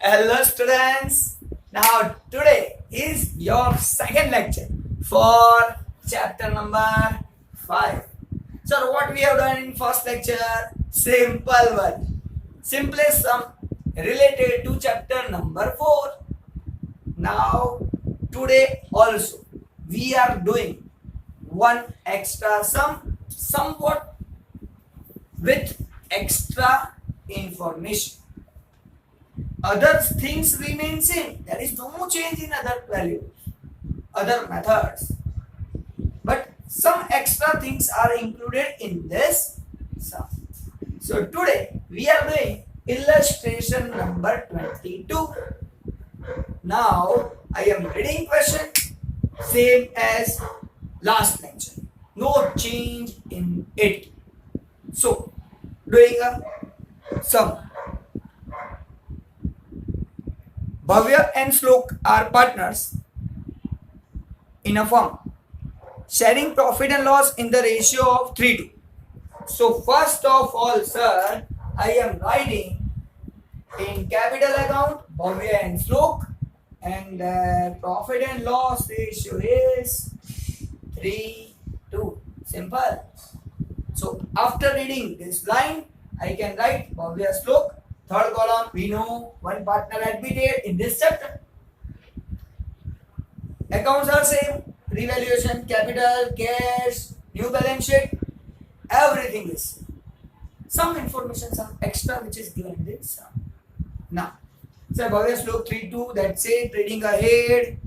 Hello students. Now today is your second lecture for chapter number 5. So what we have done in first lecture? Simple one. Simplest sum related to chapter number 4. Now today also we are doing one extra sum somewhat with extra information. Other things remain same. There is no change in other values, other methods. But some extra things are included in this sum. So today we are doing illustration number 22. Now I am reading question same as last lecture. No change in it. So doing a sum. Bhavya and Shlok are partners in a firm, sharing profit and loss in the ratio of 3:2. So first of all, sir, I am writing in capital account Bhavya and Shlok, and profit and loss ratio is 3:2. Simple. So after reading this line, I can write Bhavya Shlok. Third column, we know one partner admitted in this chapter. Accounts are same, revaluation, capital, cash, new balance sheet, everything is same. Some information, some extra which is given in this sum. Now, so Bhavya Shlok 3:2, that's it, reading ahead.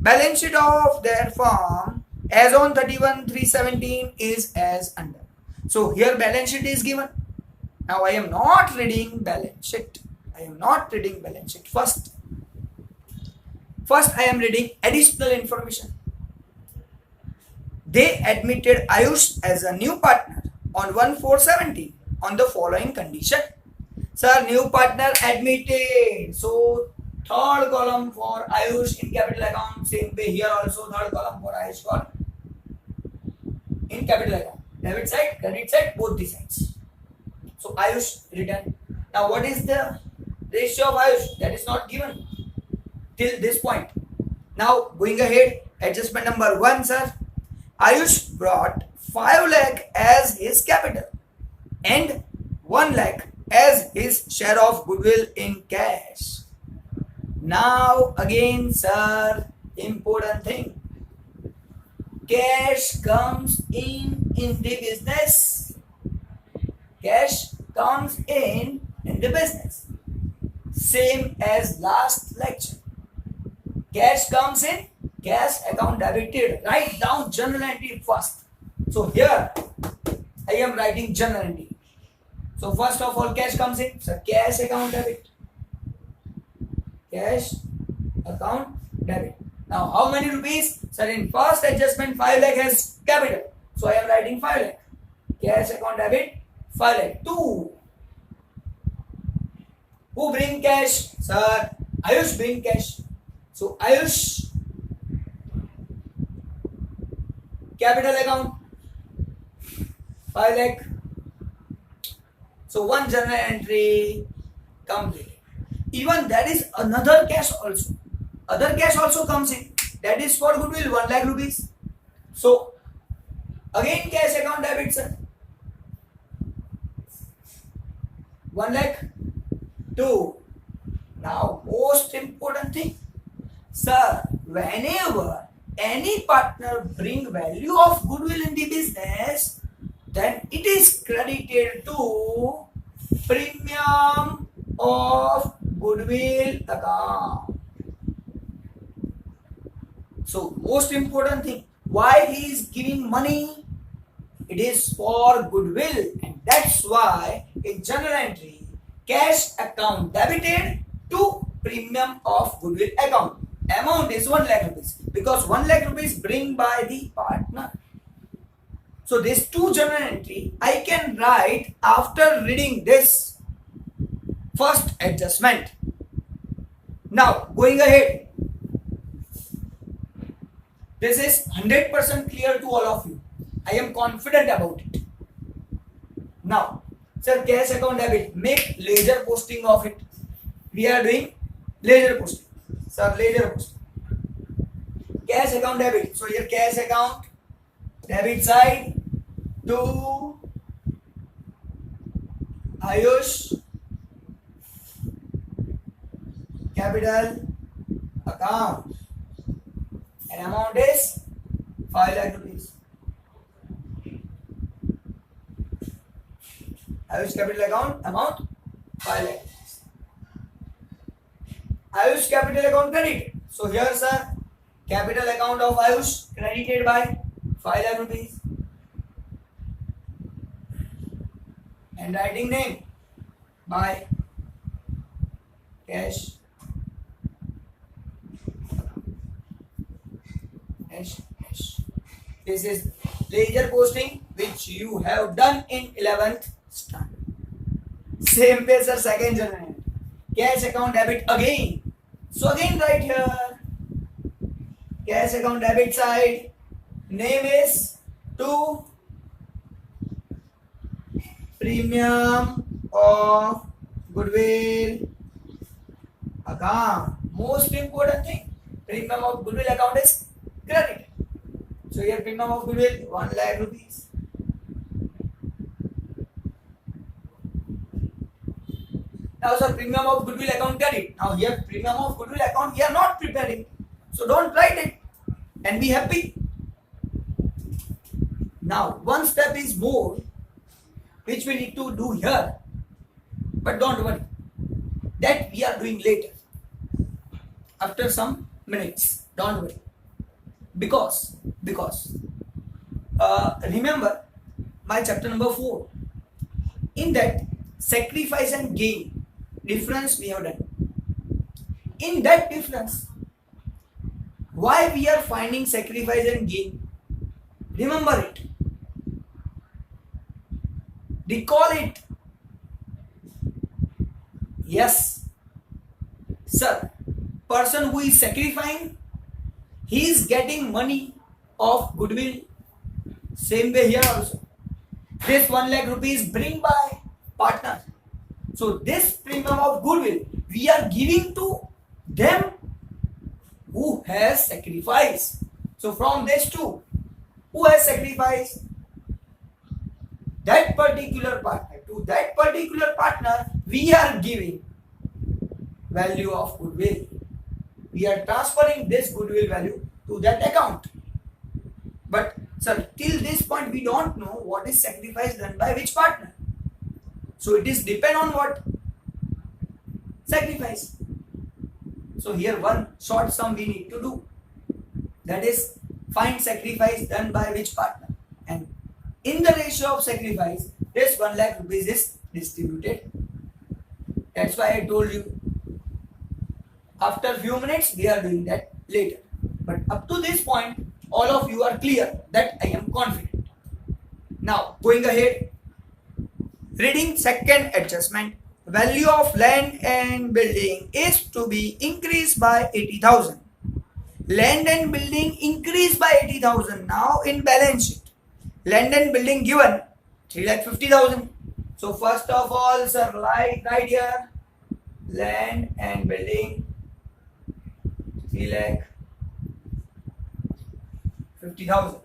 Balance sheet of their firm as on 31/3/17 is as under. So here balance sheet is given. Now I am not reading balance sheet. First I am reading additional information. They admitted Ayush as a new partner on 1/4/17 on the following condition. Sir, new partner admitted. So third column for Ayush in capital account. Same way here also third column for Ayush for in capital account. Debit side, credit side, both the sides. So Ayush written. Now what is the ratio of Ayush? That is not given till this point. Now going ahead, adjustment number 1, sir. Ayush brought 5 lakh as his capital and 1 lakh as his share of goodwill in cash. Now again, sir, important thing. Cash comes in the business. Cash comes in the business. Same as last lecture. Cash comes in, cash account debited. Write down journal entry first. So here I am writing journal entry. So first of all, cash comes in. So cash account debit. Cash account debit. Now how many rupees? Sir, in first adjustment 5 lakh has capital. So I am writing 5 lakh. Cash account debit 5 lakh. 2. Who bring cash? Sir, Ayush bring cash. So Ayush capital account 5 lakh. So one journal entry completed. Even that is another cash also. Other cash also comes in. That is for goodwill 1 lakh rupees. So again cash account debit, sir. 1 lakh. 2. Now most important thing, sir, whenever any partner bring value of goodwill in the business, then it is credited to premium of goodwill account. So most important thing, why he is giving money? It is for goodwill, and that's why in journal entry cash account debited to premium of goodwill account. Amount is 1 lakh rupees because 1 lakh rupees bring by the partner. So this 2 journal entry I can write after reading this first adjustment. Now going ahead, this is 100% clear to all of you. I am confident about it. Now, sir, cash account debit, make ledger posting of it. We are doing Ledger posting. Sir, ledger posting. Cash account debit. So here cash account debit side to Ayush capital account. And amount is 5 lakh rupees. Ayush capital account amount 5 lakh rupees. Ayush capital account credit. So here sir, capital account of Ayush credited by 5 lakh rupees. And writing name by cash. This is ledger posting which you have done in 11th standard. Same way sir, second journal. Cash account debit again. So again right here, cash account debit side, name is to premium of goodwill account. Most important thing, premium of goodwill account is credit. So here premium of goodwill 1 lakh rupees. Now sir, premium of goodwill account credit. Now here premium of goodwill account we are not preparing. So don't write it and be happy. Now one step is more which we need to do here. But don't worry. That we are doing later. After some minutes. Don't worry. Because remember my chapter number 4. In that sacrifice and gain difference we have done. In that difference, why we are finding sacrifice and gain? Remember it. Recall it. Yes, sir. Person who is sacrificing, he is getting money of goodwill. Same way here also. This 1 lakh rupees bring by partner. So this premium of goodwill we are giving to them who has sacrificed. So from this two, who has sacrificed? That particular partner. To that particular partner we are giving value of goodwill. We are transferring this goodwill value to that account. But sir, till this point we don't know what is sacrifice done by which partner. So it is depend on what? Sacrifice. So here one short sum we need to do. That is find sacrifice done by which partner. And in the ratio of sacrifice, this 1 lakh rupees is distributed. That's why I told you. After few minutes we are doing that later. But up to this point, all of you are clear that I am confident. Now going ahead, reading second adjustment. Value of land and building is to be increased by 80,000. Land and building increased by 80,000. Now in balance sheet, land and building given 3,50,000. So first of all, sir, right here, land and building 3,50,000.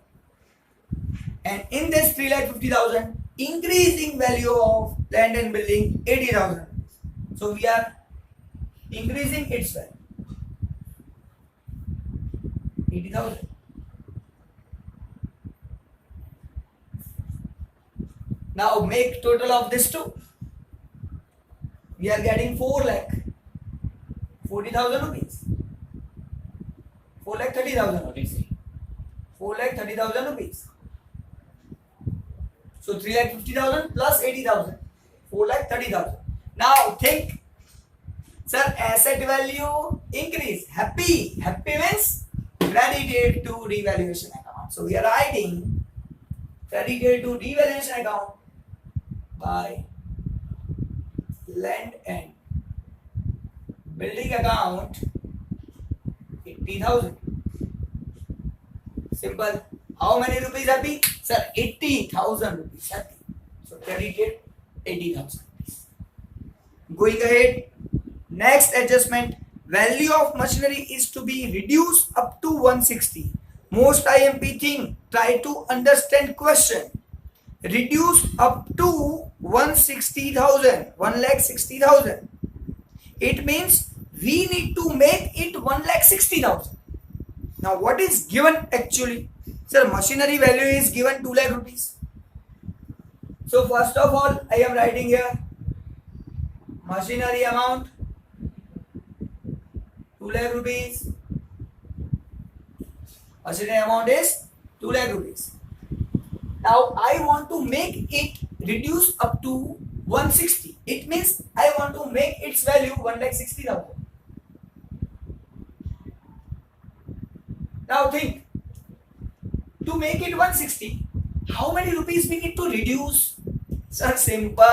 And in this 3,50,000, increasing value of land and building 80,000. So we are increasing its value 80,000. Now make total of this two. We are getting 4,40,000 rupees. 4,30,000. 4,30,000 rupees. So 3,50,000 plus 80,000. 4,30,000. Now think, sir, asset value increase. Happy means credited to revaluation account. So we are writing credited to revaluation account by land and building account 80,000. Simple. How many rupees happy? Sir, 80,000 rupees happy. So credited 80,000 rupees. Going ahead, next adjustment, value of machinery is to be reduced up to 160. Most IMP think try to understand question. Reduce up to 160,000, 1,60,000. It means we need to make it 1,60,000. Now what is given actually? Sir, machinery value is given 2 lakh rupees. So first of all, I am writing here machinery amount 2 lakh rupees. Machinery amount is 2 lakh rupees. Now I want to make it reduce up to 160. It means I want to make its value 1,60,000. Now think, to make it 160, how many rupees we need to reduce? Sir, simple.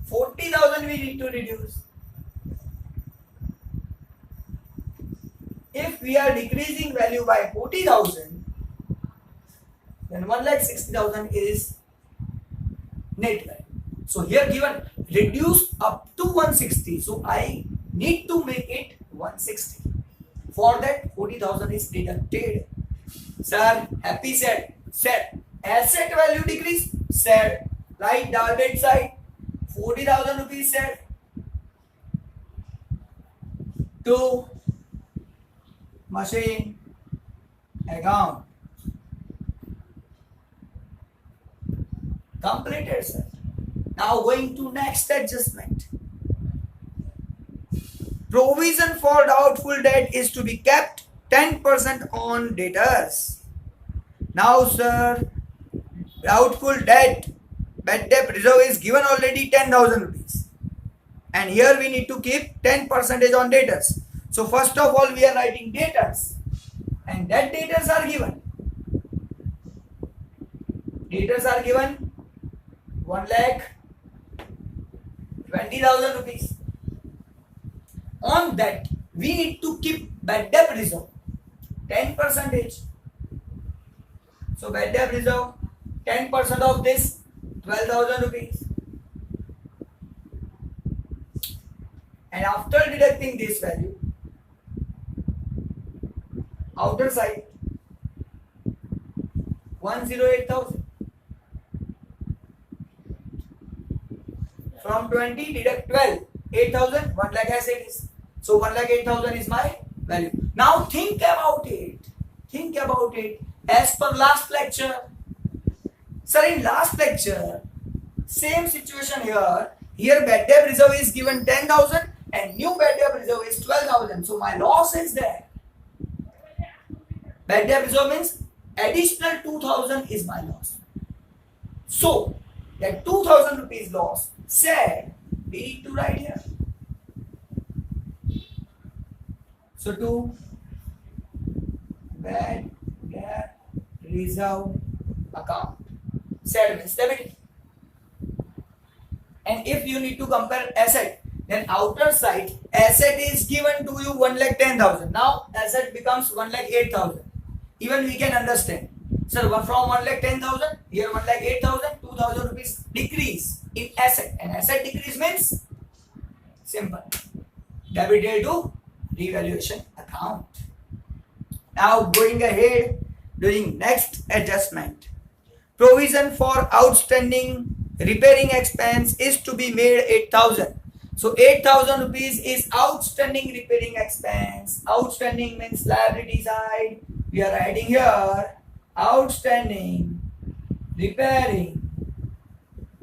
40,000 we need to reduce. If we are decreasing value by 40,000, then 1,60,000 is net value. So here given reduce up to 160. So I need to make it 160. For that 40,000 is deducted. Sir, happy said. Said asset value decrease. Said right debit side 40,000 rupees said to machine account. Completed, sir. Now going to next adjustment. Provision for doubtful debt is to be kept 10% on debtors. Now, sir, doubtful debt, bad debt reserve is given already 10,000 rupees. And here we need to keep 10% on debtors. So first of all, we are writing debtors. And that debtors are given. Debtors are given 1,20,000 rupees. On that, we need to keep bad debt reserve 10%. So bad debt reserve 10% of this 12,000 rupees. And after deducting this value, outer side 108,000. From 20 deduct 12, 8,000, 1 lakh as it is. So 1,08,000 is my value. Now think about it. Think about it as per last lecture. Sir, in last lecture, same situation here. Here bad debt reserve is given 10,000 and new bad debt reserve is 12,000. So my loss is there. Bad debt reserve means additional 2,000 is my loss. So that 2,000 rupees loss said we need to write here. So to bad debt reserve account. Said means debit. And if you need to compare asset, then outer side asset is given to you 1,10,000. Now asset becomes 1,08,000. Even we can understand. So from 1,10,000 here 1,08,000, 2,000 rupees decrease in asset. And asset decrease means simple. Debited to revaluation account. Now going ahead, doing next adjustment. Provision for outstanding repairing expense is to be made 8,000. So 8,000 rupees is outstanding repairing expense. Outstanding means liability side. We are writing here outstanding repairing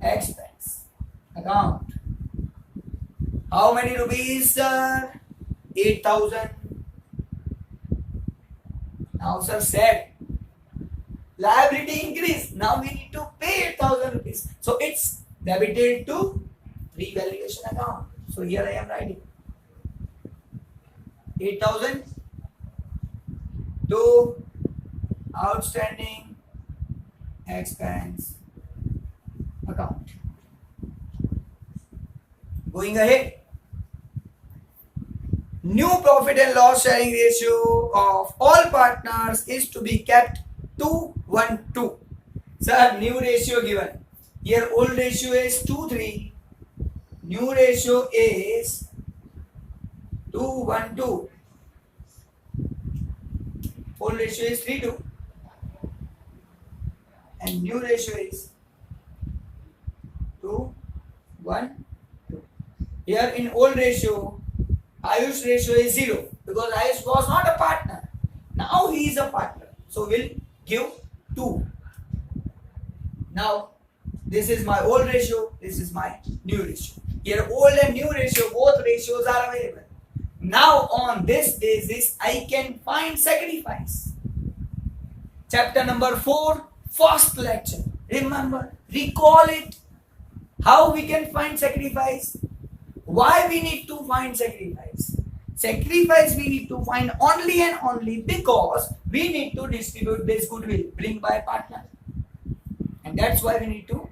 expense account. How many rupees, sir? 8,000. Now, sir said liability increase. Now we need to pay 8,000 rupees. So it's debited to revaluation account. So here I am writing 8,000 to outstanding expense account. Going ahead. New profit and loss sharing ratio of all partners is to be kept 2:1:2. Sir, new ratio given. Here old ratio is 2:3. New ratio is 2:1:2. Old ratio is 3:2 and new ratio is 2:1:2. Here in old ratio, Ayush ratio is 0 because Ayush was not a partner. Now he is a partner. So we'll give 2. Now this is my old ratio, this is my new ratio. Here old and new ratio, both ratios are available. Now on this basis, I can find sacrifice. Chapter number 4, first lecture. Remember, recall it. How we can find sacrifice? Why we need to find sacrifice? Sacrifice we need to find only and only because we need to distribute this goodwill bring by partner. And that's why we need to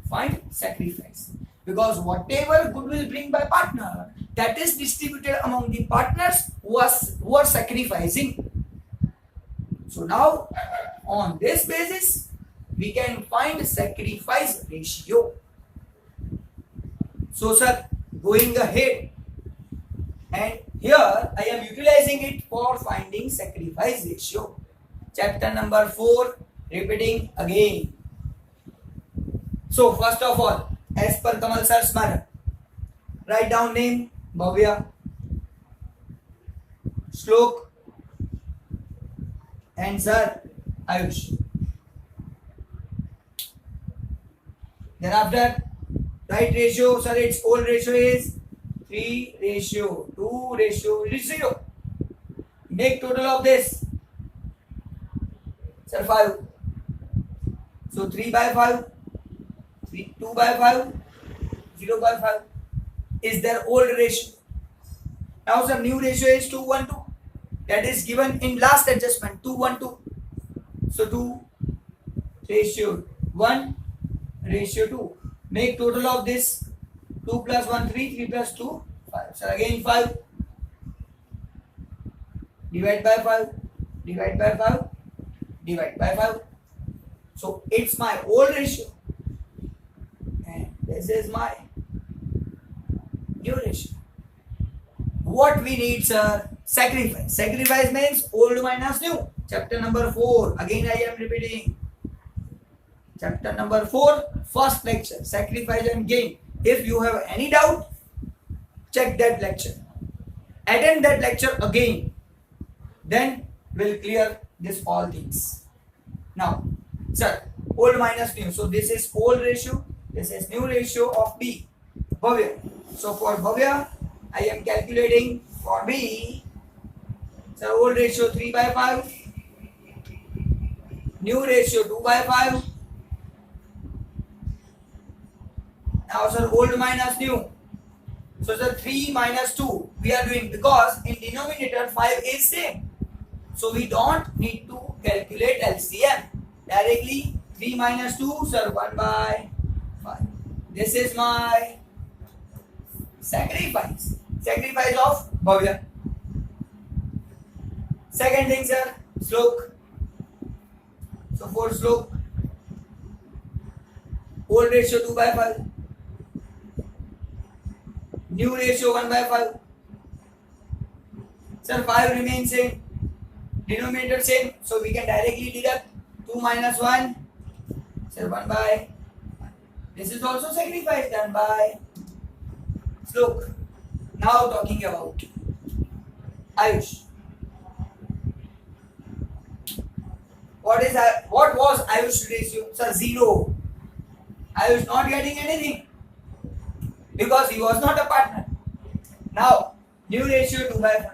find sacrifice. Because whatever goodwill bring by partner, that is distributed among the partners who are sacrificing. So now on this basis, we can find sacrifice ratio. So sir, going ahead, and here I am utilizing it for finding sacrifice ratio. Chapter number 4, repeating again. So first of all, as per Kamalsir's manner, write down name Bhavya, Shlok, and sir Ayush. Thereafter, right ratio, sir, its old ratio is 3:2 ratio is 0. Make total of this, sir, 5. So 3/5, 2/5, 0/5 is their old ratio. Now sir, new ratio is 2:1:2. That is given in last adjustment, 2:1:2. So 2:1:2. Make total of this, 2 plus 1, 3, 3 plus 2, 5. So again 5. Divide by 5, divide by 5, divide by 5. So it's my old ratio. And this is my new ratio. What we need, sir? Sacrifice. Sacrifice means old minus new. Chapter number 4. Again I am repeating. Chapter number 4, first lecture. Sacrifice and gain. If you have any doubt, check that lecture. Attend that lecture again. Then we'll clear this all things. Now, sir, old minus new. So this is old ratio. This is new ratio of B. Bhavya. So for Bhavya, I am calculating for B. So old ratio 3/5. New ratio 2/5. Now sir, old minus new. So sir, 3 minus 2 we are doing because in denominator 5 is same. So we don't need to calculate LCM. Directly 3 minus 2, sir, 1/5. This is my sacrifice. Sacrifice of Bhavya. Second thing, sir, Shlok. So for Shlok, old ratio 2/5. New ratio 1/5. Sir, 5 remains same. Denominator same. So we can directly deduct 2 minus 1. Sir, 1/5. This is also sacrifice done by Shlok. Now talking about Ayush. What was Ayush ratio? Sir, 0. Ayush not getting anything because he was not a partner. Now new ratio 2/5.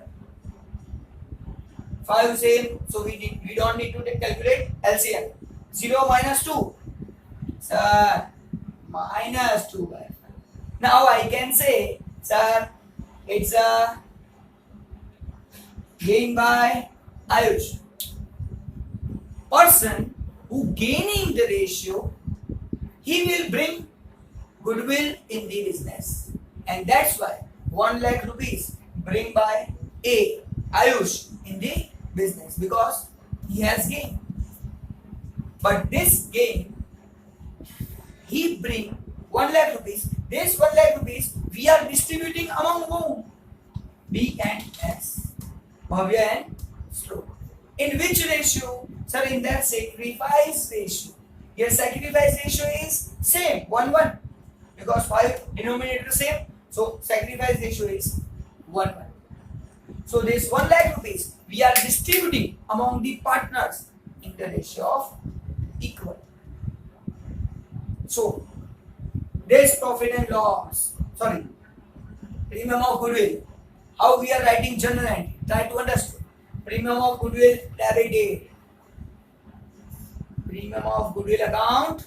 5 same, so we don't need to calculate LCM. 0 minus 2. Sir, minus 2/5. Now I can say, sir, it's a gain by Ayush. Person who gaining the ratio, he will bring goodwill in the business, and that's why 1 lakh rupees bring by A Ayush in the business because he has gain. But this gain, he bring 1 lakh rupees. This 1 lakh rupees we are distributing among whom? B and S. Bhavya and Slok. In which ratio? Sir, in that sacrifice ratio. Here sacrifice ratio is same 1:1 because 5 denominator same. So sacrifice ratio is 1:1. So this 1 lakh rupees we are distributing among the partners in the ratio of equal. So this profit and loss, premium of goodwill. How we are writing journal entry? Try to understand. Premium of goodwill debited. Premium of goodwill account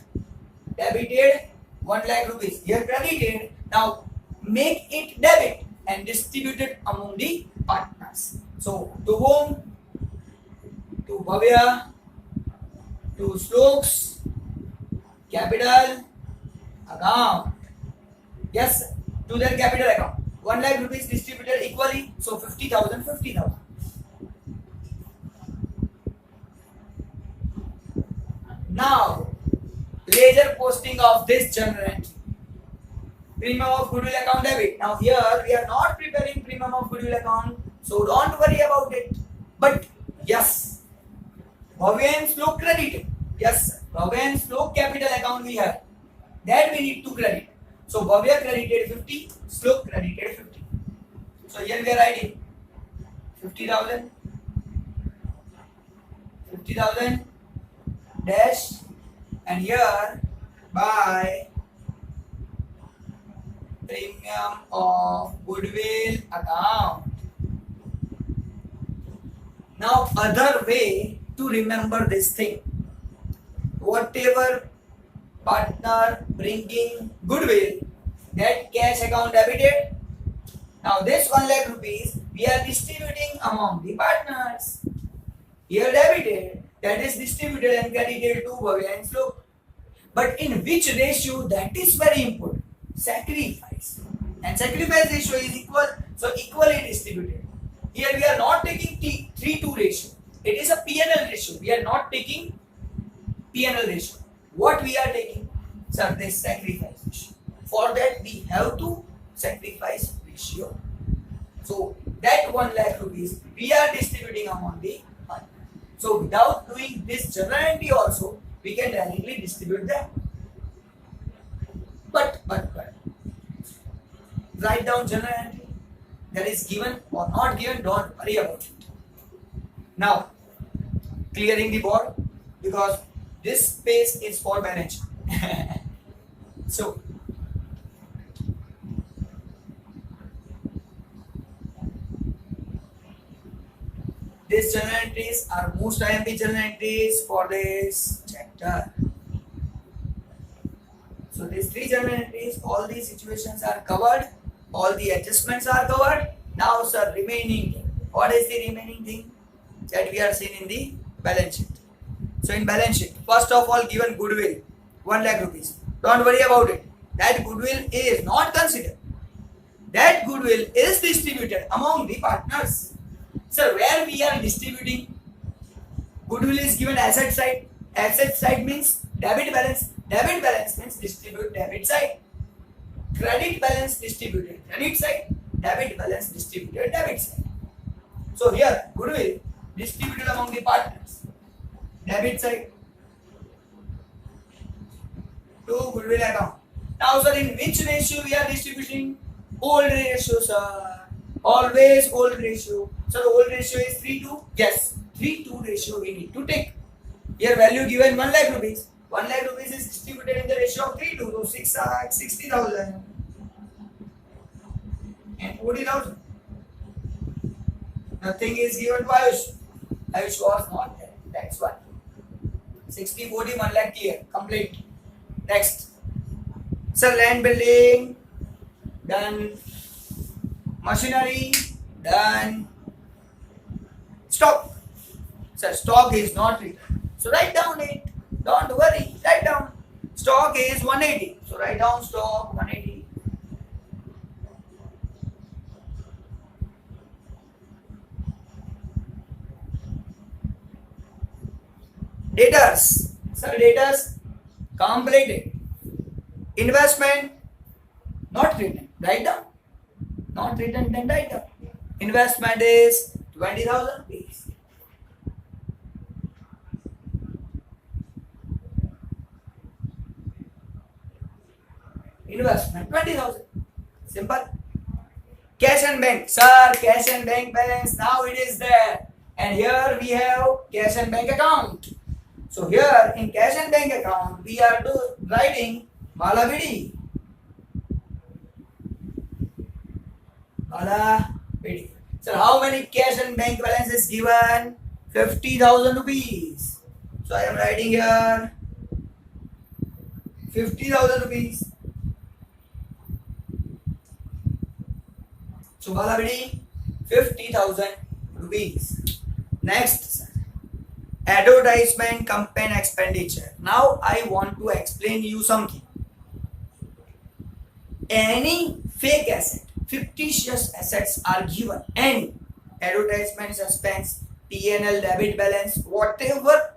debited 1 lakh rupees. Here credited. Now make it debit and distribute it among the partners. So to whom? To Bhavya, to Slok's capital account. Yes, to their capital account. 1 lakh rupees distributed equally. So 50,000, 50,000. Now, ledger posting of this journal entry. Premium of goodwill account debit. Now here we are not preparing premium of goodwill account, so don't worry about it. But yes, Bhavya and Slok credited. Yes, Bhavya and Slok capital account we have. That we need to credit. So Bhavya credited 50, Slok credited 50. So here we are writing 50,000, 50,000 dash, and here by premium of goodwill account. Now other way to remember this thing, whatever partner bringing goodwill, that cash account debited. Now this 1 lakh rupees we are distributing among the partners. Here debited, that is distributed and credited to Bhavya and Slok. But in which ratio? That is very important. Sacrifice. And sacrifice ratio is equal, so equally distributed. Here we are not taking 3:2 ratio. It is a P&L ratio. We are not taking P&L ratio. What we are taking? Sir, this sacrifice ratio. For that we have to sacrifice ratio. So that 1 lakh rupees we are distributing among the partners. So without doing this journal entry also, we can directly distribute them. But write down journal entry. That is given or not given, don't worry about it. Now, clearing the board because this space is for balance. So, these journal entries are most IMP journal entries for this chapter. So these 3 journal entries, all these situations are covered, all the adjustments are covered. Now sir, remaining thing. What is the remaining thing? That we are seeing in the balance sheet. So in balance sheet, first of all given goodwill, 1 lakh rupees. Don't worry about it. That goodwill is not considered. That goodwill is distributed among the partners. So where we are distributing, goodwill is given asset side. Asset side means debit balance. Debit balance means distribute debit side. Credit balance distributed credit side. Debit balance distributed debit side. So here goodwill distributed among the partners. Debit side to goodwill account. Now sir, in which ratio we are distributing? Old ratio sir. Always old ratio. So the old ratio is 3:2. Yes, 3:2 ratio we need to take. Here value given 1 lakh rupees. 1 lakh rupees is distributed in the ratio of 3:2. So 6 lakh 60,000 and 40,000. Nothing is given to Ayush. Ayush was not there. That's why. 60, 40, 1 lakh clear. Complete. Next. Sir, land building. Done. Machinery. Done. Stock. Sir, stock is not written. So write down it. Don't worry. Write down. Stock is 180. So write down stock 180. Debtors. Sir, debtors completed. Investment not written. Write down. Not written, then write down. investment is 20,000 rupees. Investment 20,000. Simple. Cash and bank, sir. Cash and bank balance. Now it is there, and here we have cash and bank account. So here in cash and bank account we are writing Bala Bidi. Bala Bidi. Sir, how many cash and bank balance is given? 50,000 rupees. So I am writing here 50,000 rupees. So Bala Bidi 50,000 rupees. Next, sir. Advertisement campaign expenditure. Now I want to explain you something. Any fake asset, fictitious assets are given. Any advertisement, suspense, P&L, debit balance, whatever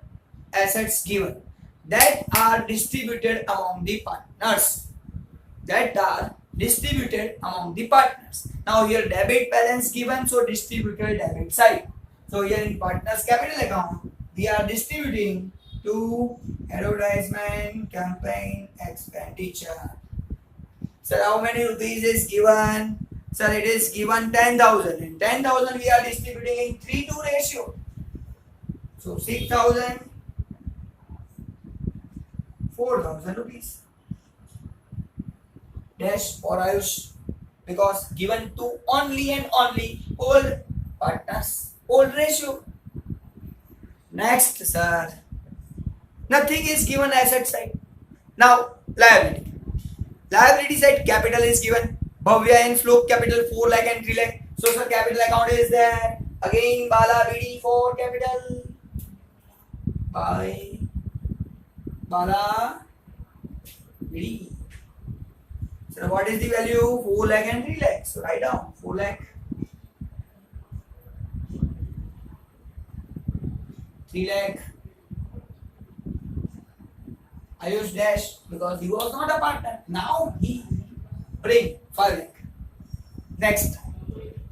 assets given that are distributed among the partners. Now here debit balance given, so distributed debit side. So here in partners capital account we are distributing to advertisement campaign expenditure. Sir, how many rupees is given? Sir, it is given 10,000. In 10,000 we are distributing in 3:2 ratio. So 6,000, 4,000 rupees. Dash or Ayush, because given to only and only old partners, old ratio. Next, sir. Nothing is given asset side. Now liability. Liability side capital is given. Bhavya inflow capital 4 lakh and 3 lakh. So sir, capital account is there. Again Bala BD for capital by Bala BD. So what is the value? 4 lakh and 3 lakh. So write down 4 lakh, 3 lakh. Ayush dash because he was not a partner. Now he bring 5 lakh. Next,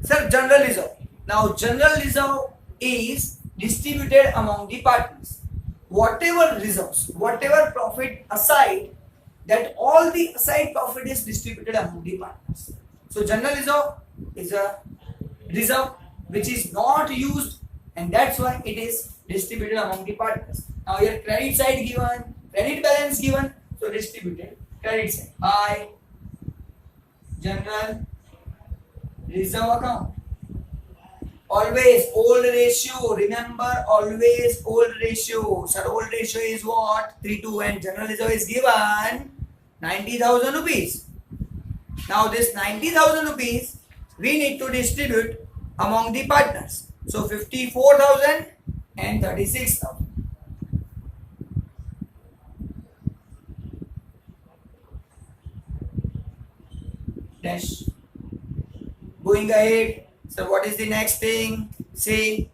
sir, general reserve. Now general reserve is distributed among the partners. Whatever reserves, whatever profit aside, that all the aside profit is distributed among the partners. So general reserve is a reserve which is not used, and that's why it is distributed among the partners. Now here credit side given, credit balance given, so distributed credit side by general reserve account. Always old ratio, remember, always old ratio. So old ratio is what? 3:2, and general reserve is given 90,000 rupees. Now this 90,000 rupees we need to distribute among the partners. So 54,000 and 36,000. Dash. Going ahead. So what is the next thing? Say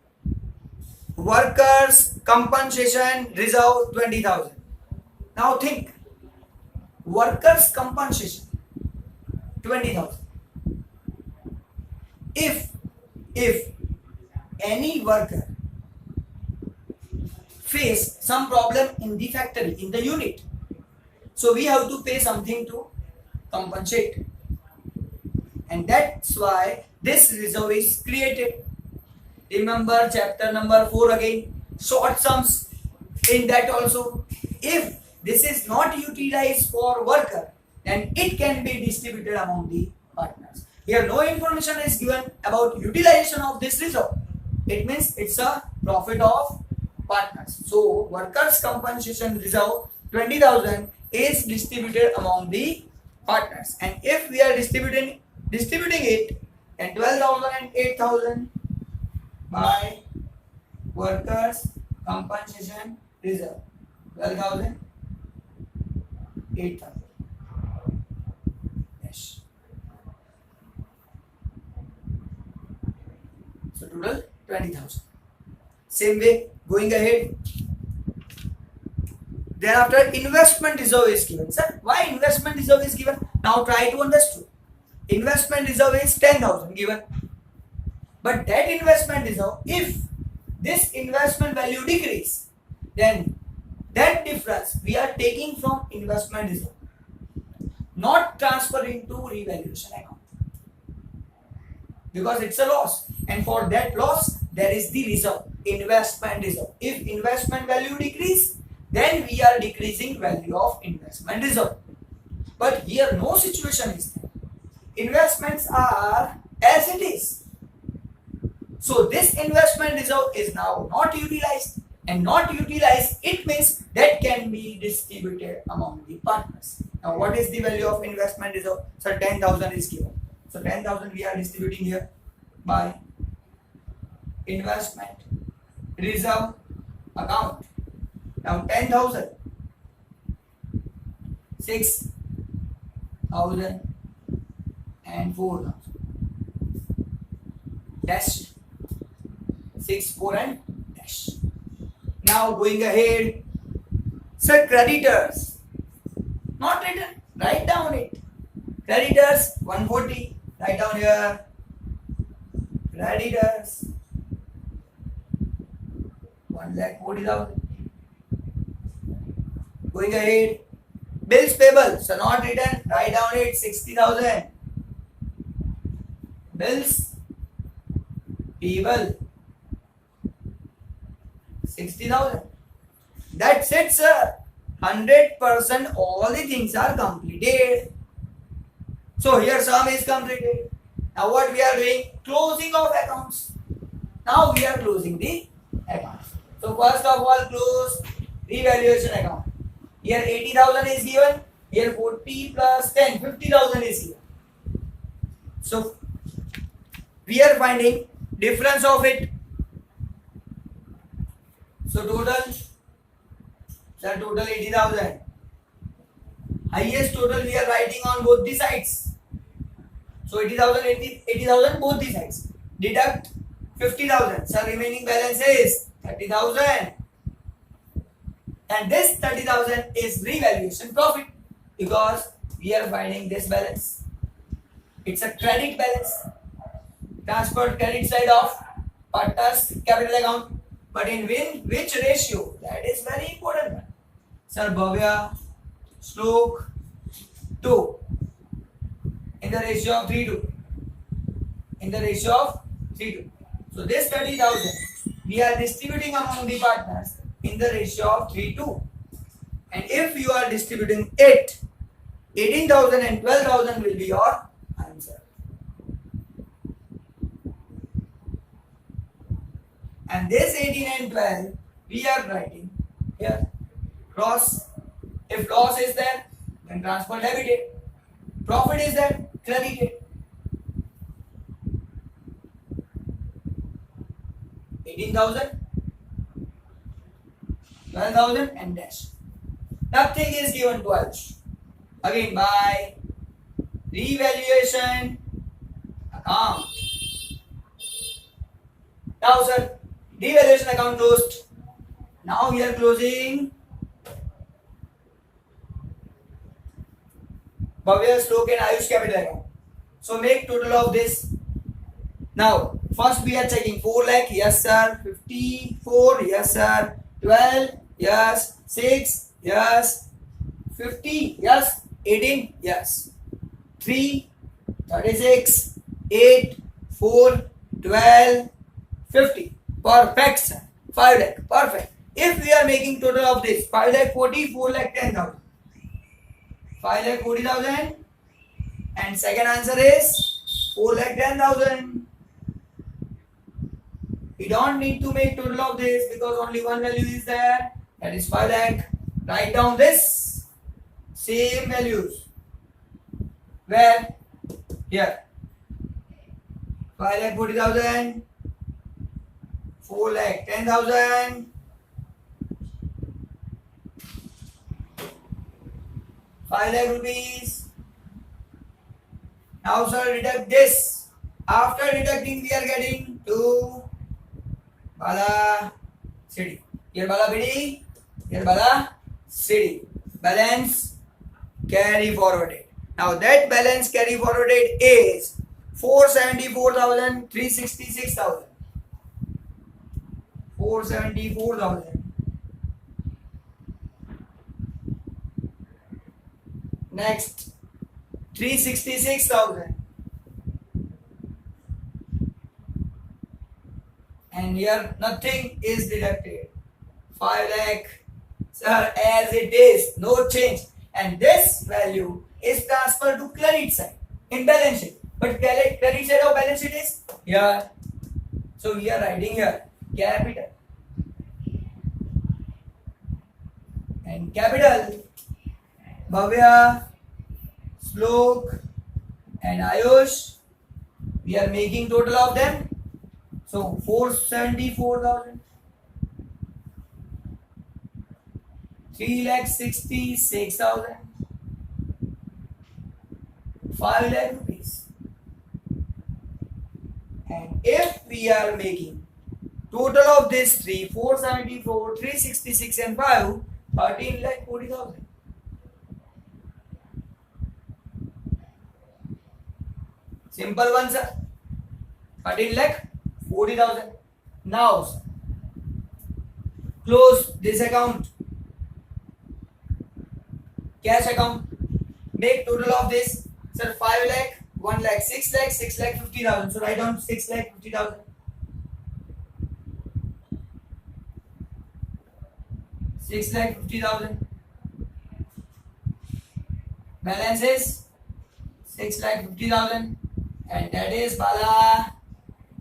workers compensation reserve 20,000. Now think, workers compensation 20,000. If any worker face some problem in the factory, in the unit, so we have to pay something to compensate, and that's why this reserve is created. Remember chapter number 4 again, short sums. In that also, if this is not utilized for worker, then it can be distributed among the partners. Here no information is given about utilization of this reserve. It means it's a profit of partners. So workers compensation reserve 20,000 is distributed among the partners, and if we are distributing it, and 12,000 and 8,000 by workers compensation reserve. 12,000, 8,000. Yes. So total 20,000. Same way, going ahead. Thereafter, investment reserve is given. Sir, why investment reserve is given? Now try to understand. Investment reserve is 10,000 given. But that investment reserve, if this investment value decrease, then that difference we are taking from investment reserve, not transferring to revaluation account, because it's a loss, and for that loss there is the reserve, investment reserve. If investment value decrease, then we are decreasing value of investment reserve. But here no situation is there. Investments are as it is. So this investment reserve is now not utilized, and not utilized, it means that can be distributed among the partners. Now what is the value of investment reserve? So 10,000 is given. So 10,000 we are distributing here by investment reserve account. Now 10,000, 6,000 and 4,000. Dash. 6, 4 and dash. Now going ahead. Sir, creditors. Not written. Write down it. Creditors 140. Write down here. Creditors 1,40,000. Going ahead. Bills payable. So not written. Write down it. 60,000. Bills payable 60,000. That's it, sir. 100% all the things are completed. So here sum is completed. Now what we are doing? Closing of accounts. Now we are closing the accounts. So first of all, close revaluation account. Here 80,000 is given. Here 40 plus 10, 50,000 is given. So we are finding difference of it. So total 80,000. Highest total we are writing on both the sides. So 80,000, 80,000 both the sides. Deduct 50,000. So remaining balance is 30,000. And this 30,000 is revaluation profit, because we are finding this balance. It's a credit balance. Transferred credit side of partners capital account. But in which ratio? That is very important one. Sir, Bhavya, Slok, 2. In the ratio of 3:2. In the ratio of 3:2. So this 30,000 we are distributing among the partners in the ratio of 3:2. And if you are distributing it, 18,000 and 12,000 will be your answer. And this 18 and 12 we are writing here cross. If loss is there, then transfer debited. Profit is there, credited. 18,000, 12,000 and dash. Nothing is given to us. Again by revaluation account. Now sir, revaluation account closed. Now we are closing Bhavya, Slok and Ayush capital account. So make total of this. Now first we are checking 4 lakh, yes sir. 54, yes sir. 12, yes. 6, yes. 50, yes. 18, yes. 3, 36, 8, 4, 12, 50. Perfect sir. 5 lakh, perfect. If we are making total of this 5 lakh 40, 4 lakh 10,000. 5 lakh 40,000 and second answer is 4 lakh 10,000. We don't need to make total of this because only one value is there, that is 5 lakh. Write down this same values. Where? Here. 5 lakh 40,000, 4 lakh 10,000. 5 lakh rupees. Now sir, deduct this. After deducting we are getting to Bala City. Here Bala BD, here Bala City. Balance carry forwarded. Now that balance carry forwarded is 474,000, 366,000. 474,000. Next, 366,000. And here nothing is deducted. 5 lakh, sir, as it is, no change. And this value is transferred to credit side in balance sheet. But credit side of balance sheet is here. So we are writing here capital. And capital, Bhavya, Slok and Ayush, we are making total of them. So 474,000. 3,66,000. 5 lakh rupees. And if we are making total of this 3, 474, 366 and 5, 13,40,000. Simple one, sir. 13,40,000. Now, sir, close this account. Cash account. Make total of this. Sir, 5 lakh, 1 lakh, 6 lakh, 6 lakh 50,000. So write down 6 lakh 50,000. 6 lakh 50,000. Balance is 6 lakh 50,000. And that is Bala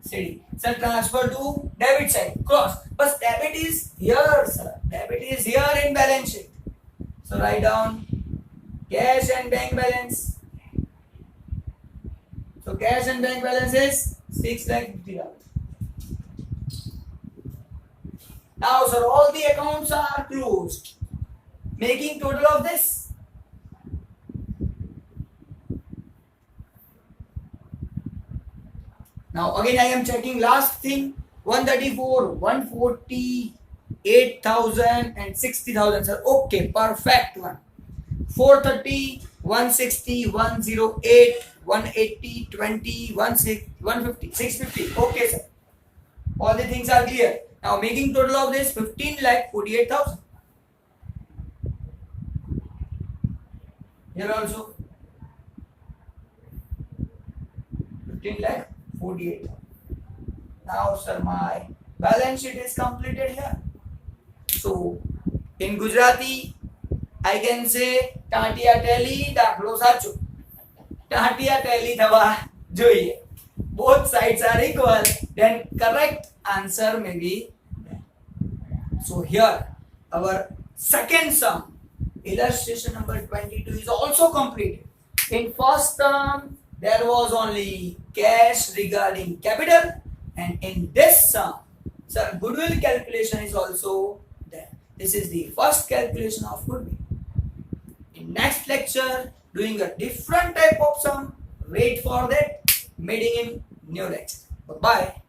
City. Sir, transfer to debit side. Cross. But debit is here, sir. Debit is here in balance sheet. So write down cash and bank balance. So cash and bank balance is 6 lakh 50,000. Now, sir, all the accounts are closed. Making total of this. Now again I am checking last thing. 134, 148,000 and 60,000, sir. Okay, perfect one. 430, 160, 108, 180, 20, 150, 650. Okay, sir. All the things are clear. Now making total of this 15,48,000. Here also 15,48,000. Now, sir, my balance sheet is completed here. So in Gujarati, I can say Tatiya tally daklo sacho. Tatiya tally thava જોઈએ. Both sides are equal, then correct answer may be there. So here our second sum, illustration number 22, is also completed. In first term there was only cash regarding capital, and in this sum, sir, goodwill calculation is also there. This is the first calculation of goodwill. In next lecture, doing a different type of sum. Wait for that. Meeting in new lecture. Bye bye.